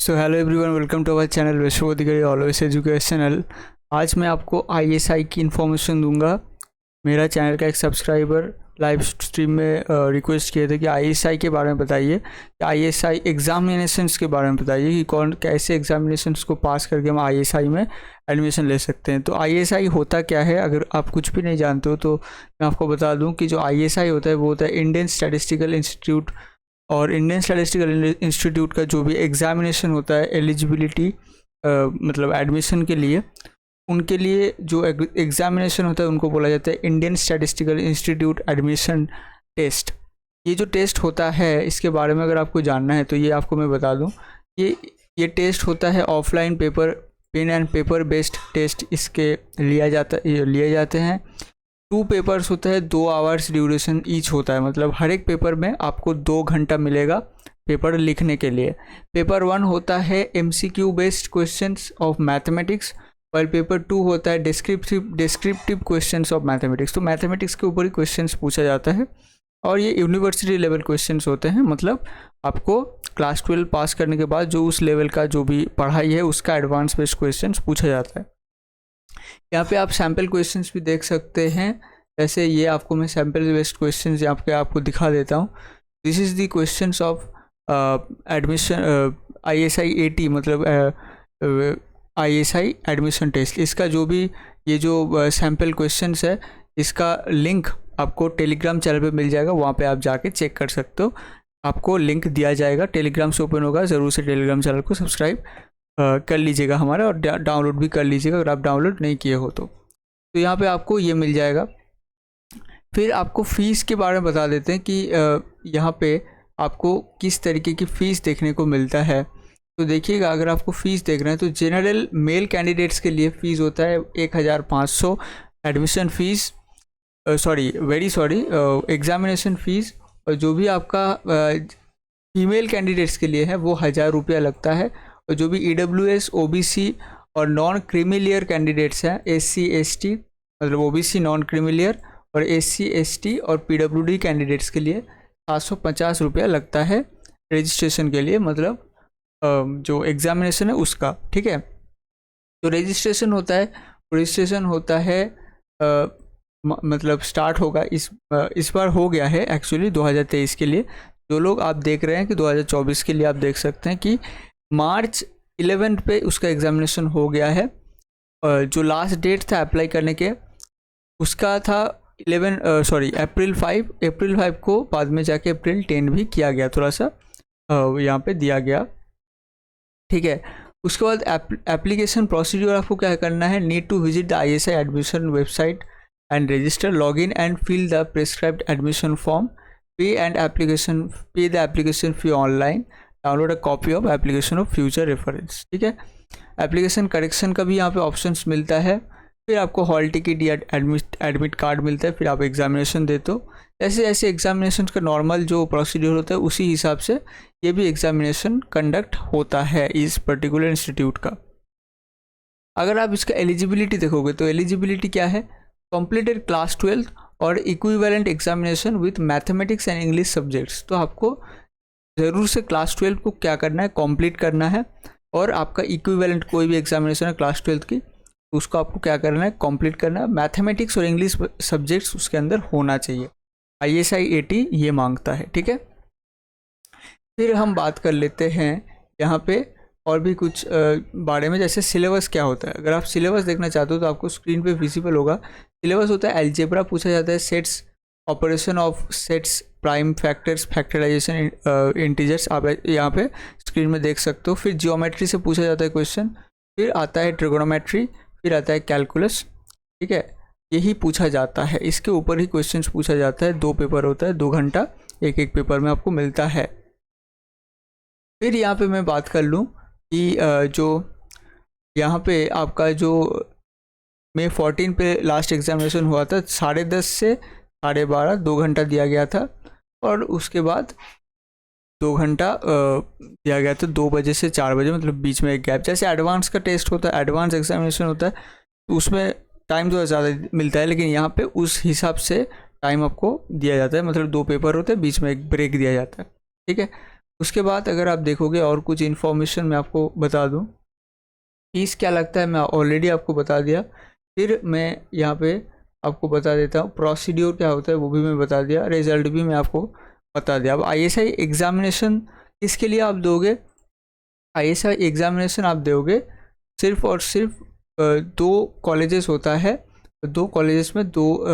So hello everyone, welcome to our channel Vaishnav Adhikari always educational. आज मैं आपको आईएसआई की इन्फॉर्मेशन दूंगा। मेरा चैनल का एक सब्सक्राइबर लाइव स्ट्रीम में रिक्वेस्ट किए थे कि आईएसआई के बारे में बताइए, कि आईएसआई एग्जामिनेशंस के बारे में बताइए कि कौन कैसे एग्जामिनेशंस को पास करके हम आईएसआई में एडमिशन ले सकते हैं। तो आईएसआई होता क्या है, अगर आप कुछ भी नहीं जानते हो तो मैं आपको बता दूँ कि जो आईएसआई होता है वो होता है इंडियन स्टैटिस्टिकल इंस्टीट्यूट। और इंडियन स्टैटिस्टिकल इंस्टीट्यूट का जो भी एग्जामिनेशन होता है एलिजिबिलिटी मतलब एडमिशन के लिए, उनके लिए जो एग्जामिनेशन होता है उनको बोला जाता है Indian statistical institute admission test. ये जो टेस्ट होता है इसके बारे में अगर आपको जानना है तो ये आपको मैं बता दूं, ये टेस्ट होता है offline pen and paper based test. इसके लिए जाते हैं 2 पेपर्स होता है, 2 आवर्स ड्यूरेशन ईच होता है। मतलब हर एक पेपर में आपको 2 घंटा मिलेगा पेपर लिखने के लिए। पेपर 1 होता है MCQ based questions of mathematics, और पेपर 2 होता है डिस्क्रिप्टिव क्वेश्चंस ऑफ मैथमेटिक्स। तो मैथमेटिक्स के ऊपर ही क्वेश्चंस पूछा जाता है और ये यूनिवर्सिटी लेवल क्वेश्चंस होते हैं। मतलब आपको क्लास 12 पास करने के बाद जो उस लेवल का जो भी पढ़ाई है उसका एडवांस बेस्ड क्वेश्चंस पूछा जाता है। यहाँ पे आप सैम्पल क्वेश्चंस भी देख सकते हैं। जैसे ये आपको मैं सैम्पल बेस्ड क्वेश्चंस यहाँ पे आपको दिखा देता हूँ। This is the questions of admission ISI 80, मतलब ISI एडमिशन टेस्ट। इसका जो भी ये जो सैम्पल क्वेश्चंस है इसका लिंक आपको टेलीग्राम चैनल पे मिल जाएगा, वहाँ पे आप जाके चेक कर सकते हो। आपको लिंक दिया जाएगा, टेलीग्राम से ओपन होगा, ज़रूर से टेलीग्राम चैनल को सब्सक्राइब कर लीजिएगा हमारा, और डाउनलोड भी कर लीजिएगा अगर आप डाउनलोड नहीं किए हो तो यहाँ पे आपको ये मिल जाएगा। फिर आपको फ़ीस के बारे में बता देते हैं कि यहाँ पे आपको किस तरीके की फ़ीस देखने को मिलता है। तो देखिएगा, अगर आपको फ़ीस देख रहे हैं तो जनरल मेल कैंडिडेट्स के लिए फ़ीस होता है 1500 एडमिशन फ़ीस, एग्ज़ामिनेशन फ़ीस। और जो भी आपका फीमेल कैंडिडेट्स के लिए है वो 1000 रुपया लगता है। और जो भी EWS OBC और नॉन क्रीमी कैंडिडेट्स हैं, SC ST मतलब OBC नॉन क्रीमी और SC ST और PWD कैंडिडेट्स के लिए 750 रुपया लगता है रजिस्ट्रेशन के लिए, मतलब जो एग्ज़ामिनेशन है उसका। ठीक है, तो रजिस्ट्रेशन होता है मतलब स्टार्ट होगा इस बार हो गया है एक्चुअली 2023 के लिए। जो लोग आप देख रहे हैं कि 2024 के लिए आप देख सकते हैं कि मार्च 11 पे उसका एग्ज़ामिनेशन हो गया है। जो लास्ट डेट था अप्लाई करने के उसका था अप्रैल 5 को, बाद में जाके अप्रैल 10 भी किया गया, थोड़ा सा यहाँ पे दिया गया। ठीक है, उसके बाद एप्लीकेशन प्रोसीड्यूर आपको क्या करना है, need to visit the ISI admission website and register, log in and fill the prescribed admission form, pay the application fee online, download a copy of application of future reference. ठीक है, application correction का भी यहाँ पे options मिलता है। फिर आपको हॉल टिकट या एडमिट कार्ड मिलता है, फिर आप एग्जामिनेशन देते हो। ऐसे ऐसे एग्जामिनेशन का नॉर्मल जो प्रोसीड्यूर होता है उसी हिसाब से ये भी एग्जामिनेशन कंडक्ट होता है इस पर्टिकुलर इंस्टीट्यूट का। अगर आप इसका एलिजिबिलिटी देखोगे तो एलिजिबिलिटी क्या है, कंप्लीटेड क्लास 12 और equivalent examination with mathematics and English subjects. तो आपको ज़रूर से क्लास 12 को क्या करना है, कंप्लीट करना है, और आपका इक्विवेलेंट कोई भी एग्जामिनेशन है क्लास 12 की तो उसको आपको क्या करना है, कंप्लीट करना है। मैथमेटिक्स और इंग्लिश सब्जेक्ट्स उसके अंदर होना चाहिए, ISI 80 ये मांगता है। ठीक है, फिर हम बात कर लेते हैं यहाँ पे और भी कुछ बारे में, जैसे सिलेबस क्या होता है। अगर आप सिलेबस देखना चाहते हो तो आपको स्क्रीन पे विजिबल होगा। सिलेबस होता है अलजेब्रा पूछा जाता है, sets, operation of sets, prime factors, factorisation, integers, आप यहाँ पे स्क्रीन में देख सकते हो। फिर जियोमेट्री से पूछा जाता है क्वेश्चन, फिर आता है ट्रिगोनोमेट्री, फिर आता है कैलकुलस। ठीक है, यही पूछा जाता है, इसके ऊपर ही क्वेश्चंस पूछा जाता है। 2 पेपर होता है, 2 घंटा एक पेपर में आपको मिलता है। फिर यहाँ पे मैं बात कर लूँ कि जो यहाँ पे आपका जो मई 14 पे लास्ट एग्जामिनेशन हुआ था, 10:30 से 12:30 2 घंटा दिया गया था, और उसके बाद 2 घंटा दिया गया था 2 बजे से 4 बजे, मतलब बीच में एक गैप। जैसे एडवांस का टेस्ट होता है, एडवांस एग्जामिनेशन होता है, तो उसमें टाइम तो ज़्यादा मिलता है, लेकिन यहाँ पे उस हिसाब से टाइम आपको दिया जाता है। मतलब 2 पेपर होते हैं, बीच में एक ब्रेक दिया जाता है। ठीक है, उसके बाद अगर आप देखोगे और कुछ इन्फॉर्मेशन मैं आपको बता दूं, फीस क्या लगता है मैं ऑलरेडी आपको बता दिया। फिर मैं यहाँ पे आपको बता देता हूँ प्रोसीड्योर क्या होता है, वो भी मैं बता दिया, रिजल्ट भी मैं आपको बता दिया। अब आईएसआई एग्जामिनेशन किसके लिए आप दोगे? आईएसआई एग्जामिनेशन आप दोगे सिर्फ और सिर्फ दो कॉलेजेस होता है, दो कॉलेजेस में दो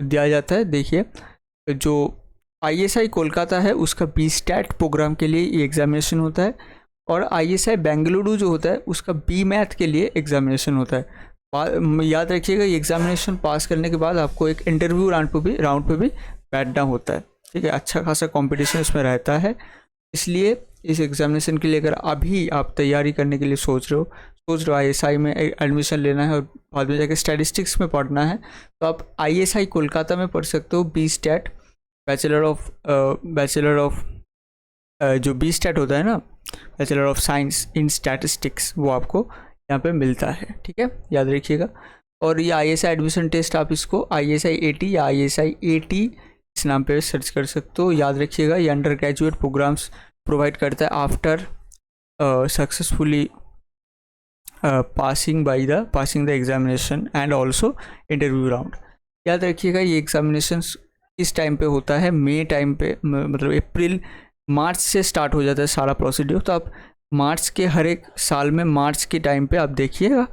दिया जाता है। देखिए, जो आईएसआई कोलकाता है उसका बी स्टैट प्रोग्राम के लिए ये एग्जामिनेशन होता है, और आईएसआई बेंगलुरु जो होता है उसका बी मैथ के लिए एग्जामिनेशन होता है। याद रखिएगा, ये एग्जामिनेशन पास करने के बाद आपको एक इंटरव्यू राउंड पे भी बैठना होता है। ठीक है, अच्छा खासा कंपटीशन इसमें रहता है। इसलिए इस एग्जामिनेशन के लिए अगर अभी आप तैयारी करने के लिए सोच रहे हो आईएसआई में एडमिशन लेना है और बाद में जाकर स्टैटिस्टिक्स में पढ़ना है, तो आप आईएसआई कोलकाता में पढ़ सकते हो। बी स्टैट बैचलर ऑफ जो बी स्टैट होता है ना, bachelor of science in statistics, वो आपको यहाँ पे मिलता है। ठीक है, याद रखिएगा। और ये आईएसआई एडमिशन टेस्ट आप इसको ISI AT या ISI AT इस नाम पे सर्च कर सकते हो। याद रखिएगा, ये अंडर ग्रेजुएट प्रोग्राम्स प्रोवाइड करता है after successfully passing the examination and also interview round. याद रखिएगा, ये एग्जामिनेशन इस टाइम पे होता है, मई टाइम पे, मतलब मार्च से स्टार्ट हो जाता है सारा प्रोसीड्यूर। तो आप मार्च के हर एक साल में मार्च के टाइम पे आप देखिएगा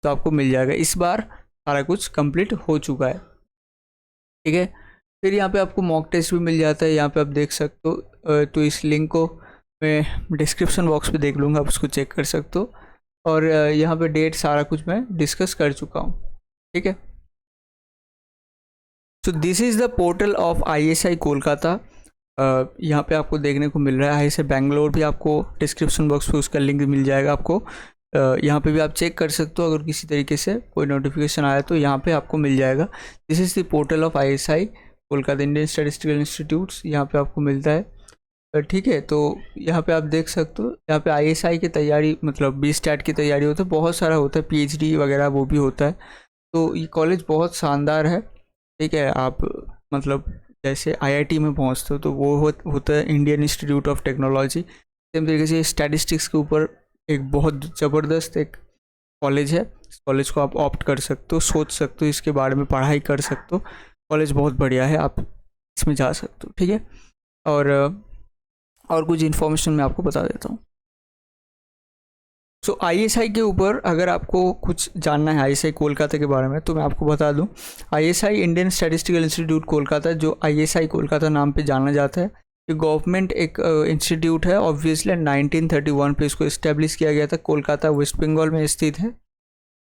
तो आपको मिल जाएगा। इस बार सारा कुछ कंप्लीट हो चुका है। ठीक है, फिर यहाँ पे आपको मॉक टेस्ट भी मिल जाता है, यहाँ पे आप देख सकते हो। तो इस लिंक को मैं डिस्क्रिप्शन बॉक्स पे देख लूँगा, आप उसको चेक कर सकते हो। और यहाँ पे डेट सारा कुछ मैं डिस्कस कर चुका हूँ। ठीक है, so this is the portal of ISI Kolkata. यहाँ पे आपको देखने को मिल रहा है। ISI बेंगलोर भी आपको डिस्क्रिप्शन बॉक्स पे उसका लिंक मिल जाएगा आपको। यहाँ पे भी आप चेक कर सकते हो, अगर किसी तरीके से कोई नोटिफिकेशन आया तो यहाँ पे आपको मिल जाएगा। This is the portal of ISI Kolkata Indian statistical institutes, यहाँ पे आपको मिलता है। ठीक है, तो यहाँ पे आप देख सकते हो, यहाँ पे ISI की तैयारी, मतलब बी स्टैट की तैयारी होता है, बहुत सारा होता है, PhD वगैरह वो भी होता है। तो ये कॉलेज बहुत शानदार है। ठीक है, आप मतलब जैसे IIT में पहुंचते हो तो वो होता है Indian institute of technology. Same तरीके से स्टैटिस्टिक्स के ऊपर एक बहुत ज़बरदस्त एक कॉलेज है। इस कॉलेज को आप ऑप्ट कर सकते हो, सोच सकते हो, इसके बारे में पढ़ाई कर सकते हो। कॉलेज बहुत बढ़िया है, आप इसमें जा सकते हो। ठीक है, और कुछ इन्फॉर्मेशन मैं आपको बता देता हूँ। सो ISI के ऊपर अगर आपको कुछ जानना है ISI कोलकाता के बारे में, तो मैं आपको बता दूं, ISI Indian statistical institute Kolkata, जो ISI कोलकाता नाम पे जाना जाता है, ये गवर्नमेंट एक इंस्टीट्यूट है। ऑब्वियसली 1931 पे इसको इस्टेब्लिश किया गया था, कोलकाता वेस्ट बंगाल में स्थित है।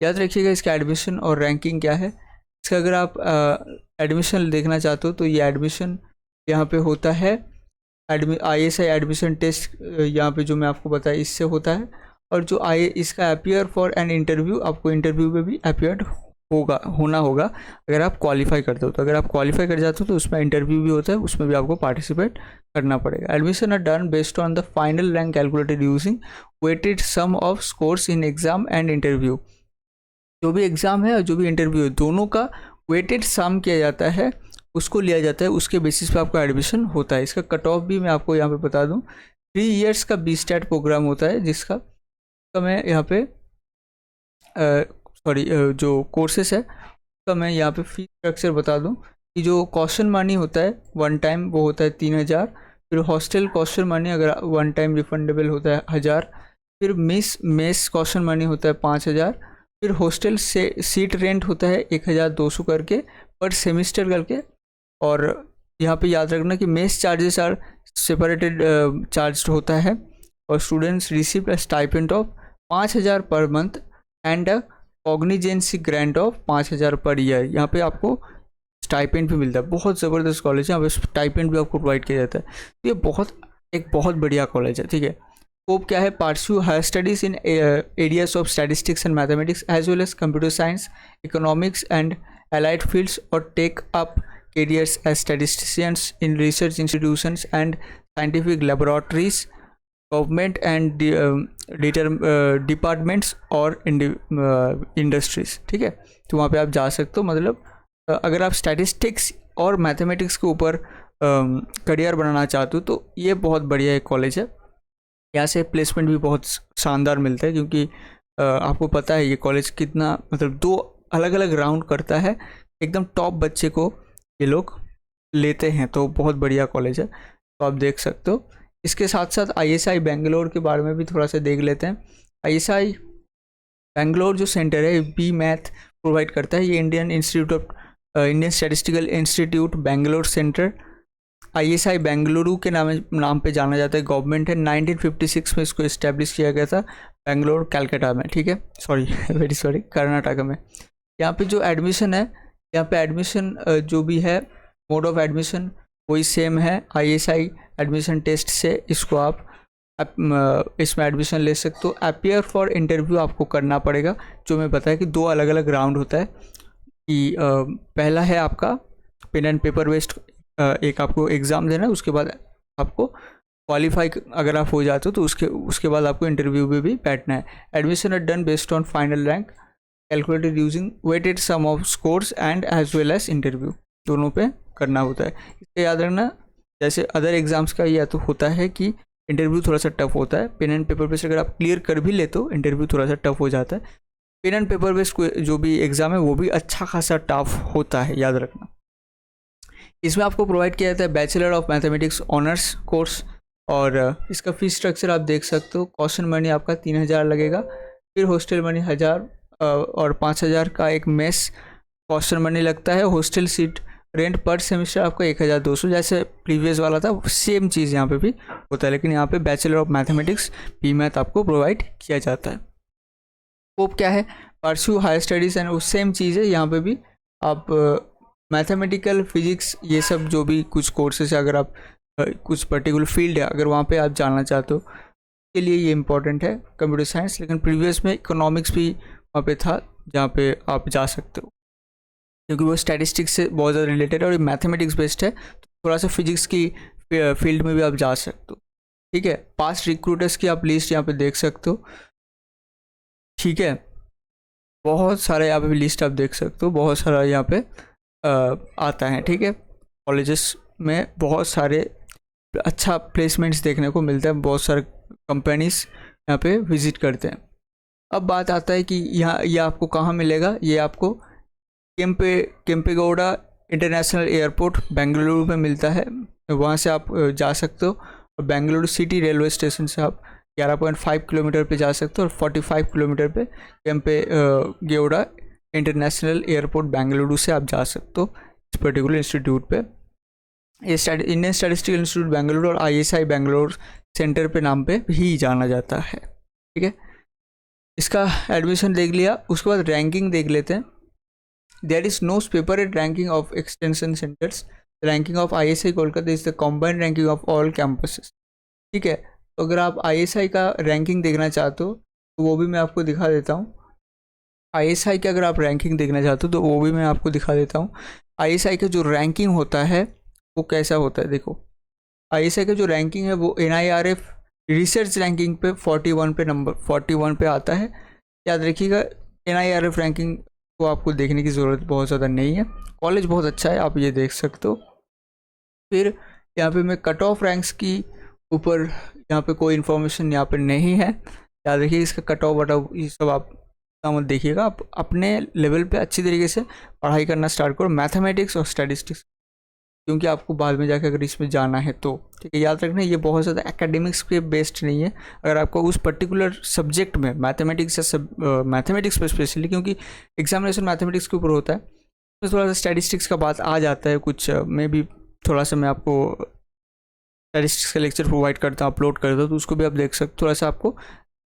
याद रखिएगा, इसका एडमिशन और रैंकिंग क्या है। इसका अगर आप एडमिशन देखना चाहते हो तो ये एडमिशन यहाँ पे होता है। ISI एडमिशन टेस्ट यहाँ पे जो मैं आपको बताया इससे होता है। और जो इसका अपियर फॉर एन इंटरव्यू, आपको इंटरव्यू में भी अपियर होना होगा अगर आप क्वालिफाई करते हो। तो अगर आप क्वालिफाई कर जाते हो तो उसमें इंटरव्यू भी होता है, उसमें भी आपको पार्टिसिपेट करना पड़ेगा। Admission are done based on the final rank calculated using weighted sum of scores in exam and interview. जो भी एग्ज़ाम है और जो भी इंटरव्यू है, दोनों का वेटेड सम किया जाता है, उसको लिया जाता है, उसके बेसिस पे आपका एडमिशन होता है। इसका कट ऑफ भी मैं आपको यहाँ पे बता दूँ, 3 इयर्स का बी स्टैट प्रोग्राम होता है, जिसका तो मैं यहाँ पे जो कोर्सेस है उसका मैं यहाँ पे फीस स्ट्रक्चर बता दूँ कि जो क्वेश्चन मनी होता है वन टाइम वो होता है 3000। फिर हॉस्टल क्वेश्चन मनी अगर वन टाइम रिफंडेबल होता है 1000। फिर मेस क्वेश्चन मनी होता है 5000। फिर हॉस्टल से सीट रेंट होता है 1200 करके पर सेमिस्टर करके। और यहाँ पे याद रखना कि mess charges are separated charge होता है। और students receive a stipend of 5000 per month and a cognizancy grant of 5000 per year. यहाँ पे आपको स्टाइपेंड भी मिलता है। बहुत ज़बरदस्त कॉलेज है, यहाँ पे स्टाइपेंड भी आपको प्रोवाइड किया जाता है। तो ये एक बहुत बढ़िया कॉलेज है। ठीक है, स्कोप क्या है, pursue higher studies in areas of statistics and mathematics as well as computer science, economics and allied fields, और take up careers as statisticians in research institutions and scientific laboratories, government and departments और industries. ठीक है, तो वहाँ पे आप जा सकते हो। मतलब अगर आप स्टैटिस्टिक्स और मैथमेटिक्स के ऊपर करियर बनाना चाहते हो तो ये बहुत बढ़िया एक कॉलेज है। यहाँ से प्लेसमेंट भी बहुत शानदार मिलता है, क्योंकि आपको पता है ये कॉलेज कितना मतलब 2 अलग अलग राउंड करता है, एकदम टॉप बच्चे को ये लोग लेते हैं, तो बहुत बढ़िया कॉलेज है, तो आप देख सकते हो। इसके साथ साथ ISI बेंगलोर के बारे में भी थोड़ा सा देख लेते हैं। ISI बेंगलोर जो सेंटर है बी मैथ प्रोवाइड करता है, ये Indian statistical institute Bangalore centre ISI Bengaluru के नाम पे जाना जाता है। गवर्नमेंट है 1956 में इसको इस्टेब्लिश किया गया था बेंगलोर कलकत्ता में, ठीक है, सॉरी वेरी सॉरी, कर्नाटक में। यहाँ पे जो एडमिशन है, यहाँ पे एडमिशन जो भी है मोड ऑफ एडमिशन वही सेम है ISI एडमिशन टेस्ट से, इसको आप इसमें एडमिशन ले सकते हो। अपीयर फॉर इंटरव्यू आपको करना पड़ेगा, जो मैं बताया कि 2 अलग अलग राउंड होता है कि पहला है आपका पेन एंड पेपर बेस्ड, एक आपको एग्ज़ाम देना है, उसके बाद आपको क्वालिफाई अगर आप हो जाते हो तो उसके बाद आपको इंटरव्यू में भी बैठना है। Admission are done based on final rank calculated using weighted sum of scores and as well as interview, दोनों पे करना होता है। इससे याद रखना, जैसे अदर एग्जाम्स का यह तो होता है कि इंटरव्यू थोड़ा सा टफ होता है, पेन एंड पेपर बेस्ड अगर आप क्लियर कर भी ले तो इंटरव्यू थोड़ा सा टफ हो जाता है। पेन एंड पेपर बेस्ड जो भी एग्ज़ाम है वो भी अच्छा खासा टफ होता है, याद रखना। इसमें आपको प्रोवाइड किया जाता है bachelor of mathematics honours course, और इसका फीस स्ट्रक्चर आप देख सकते हो। कॉशन मनी आपका 3000 लगेगा, फिर हॉस्टल मनी 1000 और 5000 का एक मेस कॉशन मनी लगता है। हॉस्टल सीट रेंट पर सेमेस्टर आपका 1200, जैसे प्रीवियस वाला था सेम चीज़ यहाँ पे भी होता है, लेकिन यहाँ पे bachelor of mathematics B math आपको प्रोवाइड किया जाता है। स्कोप क्या है, परस्यू हायर स्टडीज़ एंड उस सेम चीज़ है, यहाँ पे भी आप मैथमेटिकल फिजिक्स ये सब जो भी कुछ कोर्सेज है, अगर आप कुछ पर्टिकुलर फील्ड है अगर वहाँ पे आप जानना चाहते हो के लिए ये इंपॉर्टेंट है कंप्यूटर साइंस। लेकिन प्रीवियस में इकोनॉमिक्स भी वहाँ पे था जहाँ पे आप जा सकते हो, क्योंकि वो स्टैटिस्टिक्स से बहुत ज़्यादा रिलेटेड है और मैथमेटिक्स बेस्ड है, तो थोड़ा सा फिजिक्स की फील्ड में भी आप जा सकते हो, ठीक है। पास्ट रिक्रूटर्स की आप लिस्ट यहाँ पे देख सकते हो, ठीक है, बहुत सारे यहाँ पे लिस्ट आप देख सकते हो, बहुत सारा यहाँ पे आता है, ठीक है। कॉलेजेस में बहुत सारे अच्छा प्लेसमेंट्स देखने को मिलता है, बहुत सारे कंपनीज यहाँ पे विजिट करते हैं। अब बात आता है कि यहाँ ये आपको कहाँ मिलेगा, ये आपको केम्पेगौड़ा इंटरनेशनल एयरपोर्ट बेंगलुरु में मिलता है, वहाँ से आप जा सकते हो। और बेंगलुरु सिटी रेलवे स्टेशन से आप 11.5 किलोमीटर पे जा सकते हो, और 45 किलोमीटर पे केम्पेगौड़ा इंटरनेशनल एयरपोर्ट बेंगलुरु से आप जा सकते हो इस पर्टिकुलर इंस्टीट्यूट पे। ये इंडियन स्टैटिस्टिकल इंस्टीट्यूट बेंगलुरु और ISI बेंगलोर सेंटर पे नाम पे ही जाना जाता है, ठीक है। इसका एडमिशन देख लिया, उसके बाद रैंकिंग देख लेते हैं। There is no separate ranking of extension centres, ranking of ISI Kolkata is the combined ranking of all campuses, ठीक है। तो अगर आप ISI का रैंकिंग देखना चाहते हो तो वो भी मैं आपको दिखा देता हूँ। ISI की अगर आप रैंकिंग देखना चाहते हो तो वो भी मैं आपको दिखा देता हूँ। ISI का जो रैंकिंग होता है वो कैसा होता है, देखो ISI का जो रैंकिंग है वो NIRF रिसर्च रैंकिंग पे 41 पे नंबर 41 पे आता है। याद रखिएगा NIRF रैंकिंग को आपको देखने की ज़रूरत बहुत ज़्यादा नहीं है, कॉलेज बहुत अच्छा है, आप ये देख सकते हो। फिर यहाँ पे मैं कट ऑफ रैंक्स की ऊपर यहाँ पे कोई इन्फॉर्मेशन यहाँ पे नहीं है, याद रखिए इसका कट ऑफ वट ऑफ ये सब आप मत देखिएगा, आप अपने लेवल पे अच्छी तरीके से पढ़ाई करना स्टार्ट करो मैथमेटिक्स और स्टैटिस्टिक्स, क्योंकि आपको बाद में जाकर अगर इसमें जाना है तो, ठीक है। याद रखना ये बहुत ज़्यादा एकेडमिक्स पे बेस्ड नहीं है, अगर आपको उस पर्टिकुलर सब्जेक्ट में मैथमेटिक्स या मैथमेटिक्स पे स्पेशली, क्योंकि एग्जामिनेशन मैथमेटिक्स के ऊपर होता है, तो थोड़ा सा स्टैटिस्टिक्स का बात आ जाता है कुछ, मैं भी थोड़ा सा मैं आपको स्टैटिस्टिक्स का लेक्चर प्रोवाइड करता हूँ, अपलोड करता हूँ, तो उसको भी आप देख सकते, थोड़ा सा आपको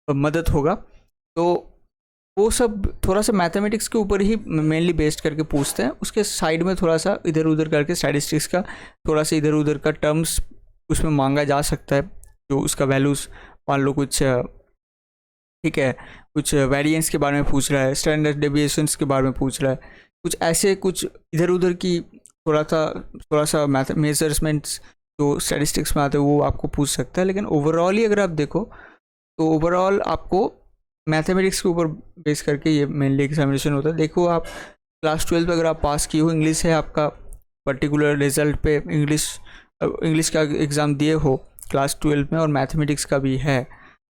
मदद होगा। तो वो सब थोड़ा सा मैथमेटिक्स के ऊपर ही मेनली बेस्ड करके पूछते हैं, उसके साइड में थोड़ा सा इधर उधर करके स्टैटिस्टिक्स का थोड़ा सा इधर उधर का टर्म्स उसमें मांगा जा सकता है, जो उसका वैल्यूज़ मान लो कुछ, ठीक है, कुछ वेरिएंस के बारे में पूछ रहा है, स्टैंडर्ड डेविएशंस के बारे में पूछ रहा है, कुछ ऐसे कुछ इधर उधर की थोड़ा सा मेजरमेंट्स जो स्टैटिस्टिक्स में आते हैं वो आपको पूछ सकता है। लेकिन ओवरऑल ही अगर आप देखो तो ओवरऑल आपको मैथमेटिक्स के ऊपर बेस करके ये मेनली एग्जामिनेशन होता है। देखो आप क्लास 12 पे अगर आप पास किए हो, इंग्लिश है आपका पर्टिकुलर रिजल्ट पे, इंग्लिश इंग्लिश का एग्ज़ाम दिए हो क्लास 12 में और मैथमेटिक्स का भी है,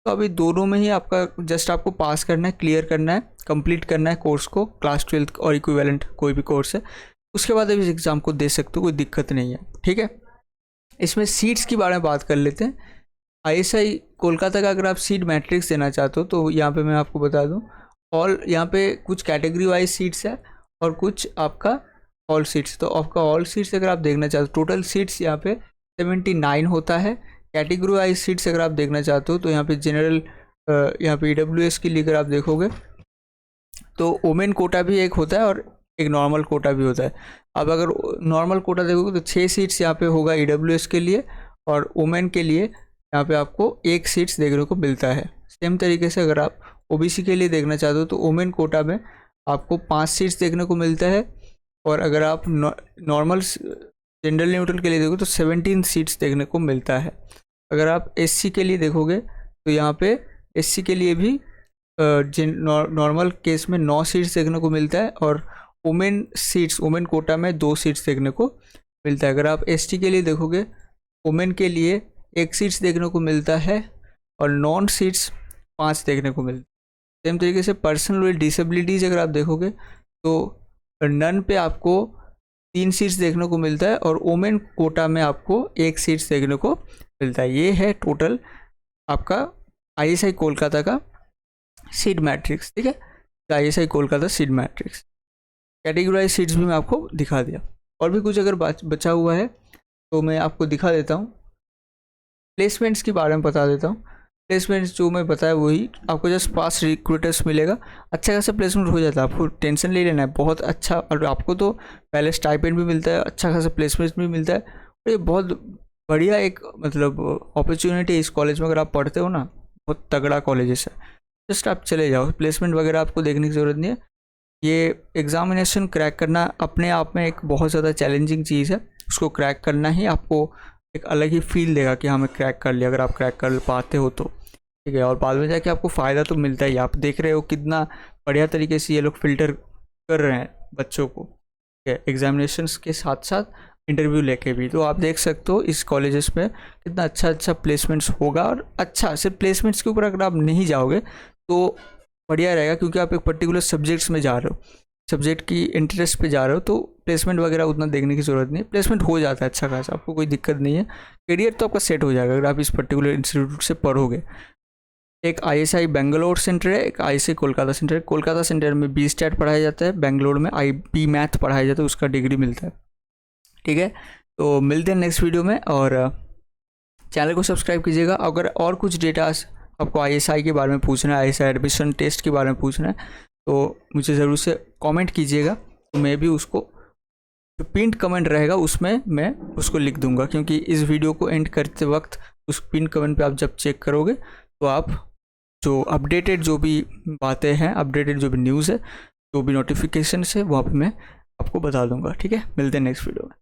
तो अभी दोनों में ही आपका जस्ट आपको पास करना है, क्लियर करना है, कंप्लीट करना है कोर्स को, क्लास 12 और इक्विवेलेंट कोई भी कोर्स है, उसके बाद अभी इस एग्ज़ाम को दे सकते हो, कोई दिक्कत नहीं है। ठीक है, इसमें सीट्स के बारे में बात कर लेते हैं। ISI कोलकाता का अगर आप सीट मैट्रिक्स देना चाहते हो तो यहाँ पे मैं आपको बता दूँ, ऑल यहाँ पे कुछ कैटेगरी वाइज सीट्स है और कुछ आपका ऑल सीट्स। तो आपका ऑल सीट्स अगर आप देखना चाहते हो, टोटल सीट्स यहाँ पे 79 होता है। कैटेगरी वाइज सीट्स अगर आप देखना चाहते हो तो यहाँ पे जनरल, यहाँ पे EWS के लिए अगर आप देखोगे तो वोमेन कोटा भी एक होता है और एक नॉर्मल कोटा भी होता है। अब अगर नॉर्मल कोटा देखोगे तो 6 सीट्स यहाँ पे होगा EWS के लिए, और वोमेन के लिए यहाँ पे आपको 1 सीट्स देखने को मिलता है। सेम तरीके से अगर आप OBC के लिए देखना चाहते हो तो वोमेन कोटा में आपको 5 सीट्स देखने को मिलता है, और अगर आप नॉर्मल जनरल न्यूट्रल के लिए देखो तो 17 सीट्स देखने को मिलता है। अगर आप SC के लिए देखोगे तो यहाँ पे SC के लिए भी नॉर्मल केस में 9 सीट्स देखने को मिलता है, और वुमेन सीट्स, वुमेन कोटा में 2 सीट्स देखने को मिलता है। अगर आप ST के लिए देखोगे, वुमेन के लिए 1 सीट्स देखने को मिलता है और नॉन सीट्स 5 देखने को मिलता है। सेम तरीके से पर्सनल विद डिसेबिलिटीज़ अगर आप देखोगे तो नन पे आपको 3 सीट्स देखने को मिलता है, और वुमेन कोटा में आपको 1 सीट्स देखने को मिलता है। ये है टोटल आपका ISI कोलकाता का सीट मैट्रिक्स। ठीक है, ISI Kolkata seat matrix, categorise seats भी मैं आपको दिखा दिया। और भी कुछ अगर बचा हुआ है तो मैं आपको दिखा देता हूँ। प्लेसमेंट्स के बारे में बता देता हूँ। प्लेसमेंट्स जो मैं बताया वही आपको, जस्ट पास रिक्रूटर्स मिलेगा, अच्छा खासा प्लेसमेंट हो जाता है, आपको टेंशन नहीं लेना है, बहुत अच्छा। और आपको तो पहले स्टाइपेंड भी मिलता है, अच्छा खासा प्लेसमेंट भी मिलता है, और ये बहुत बढ़िया एक मतलब अपॉर्चुनिटी है इस कॉलेज में। अगर आप पढ़ते हो ना, बहुत तगड़ा कॉलेज है, जस्ट आप चले जाओ, प्लेसमेंट वगैरह आपको देखने की ज़रूरत नहीं है। ये एग्ज़ामिनेशन क्रैक करना अपने आप में एक बहुत ज़्यादा चैलेंजिंग चीज़ है, उसको क्रैक करना ही आपको एक अलग ही फील देगा कि हाँ मैं क्रैक कर लिया, अगर आप क्रैक कर पाते हो तो। ठीक है, और बाद में जाके आपको फ़ायदा तो मिलता ही। आप देख रहे हो कितना बढ़िया तरीके से ये लोग फ़िल्टर कर रहे हैं बच्चों को, ठीक है, एग्जामिनेशंस के साथ साथ इंटरव्यू लेके भी। तो आप देख सकते हो इस कॉलेजेस में कितना अच्छा प्लेसमेंट्स होगा। और अच्छा, सिर्फ प्लेसमेंट्स के ऊपर अगर आप नहीं जाओगे तो बढ़िया रहेगा, क्योंकि आप एक पर्टिकुलर सब्जेक्ट्स में जा रहे हो, सब्जेक्ट की इंटरेस्ट पे जा रहे हो, तो प्लेसमेंट वगैरह उतना देखने की ज़रूरत नहीं है। प्लेसमेंट हो जाता है अच्छा खासा, आपको कोई दिक्कत नहीं है, करियर तो आपका सेट हो जाएगा अगर आप इस पर्टिकुलर इंस्टीट्यूट से पढ़ोगे। एक ISI बेंगलोर सेंटर है, एक ISI कोलकाता सेंटर है। कोलकाता सेंटर में BSTAT पढ़ाया जाता है, बेंगलोर में IB मैथ पढ़ाया जाता है, उसका डिग्री मिलता है। ठीक है, तो मिलते हैं नेक्स्ट वीडियो में, और चैनल को सब्सक्राइब कीजिएगा। अगर और कुछ डेटास आपको ISI के बारे में पूछना है, ISI एडमिशन टेस्ट के बारे में पूछना है, तो मुझे ज़रूर से कमेंट कीजिएगा, तो मैं भी उसको जो पिंड कमेंट रहेगा उसमें मैं उसको लिख दूंगा, क्योंकि इस वीडियो को एंड करते वक्त उस पिंड कमेंट पे आप जब चेक करोगे तो आप जो अपडेटेड जो भी बातें हैं, अपडेटेड जो भी न्यूज़ है, जो भी नोटिफिकेशन है, वहाँ पे मैं आपको बता दूंगा। ठीक है, मिलते हैं नेक्स्ट वीडियो में।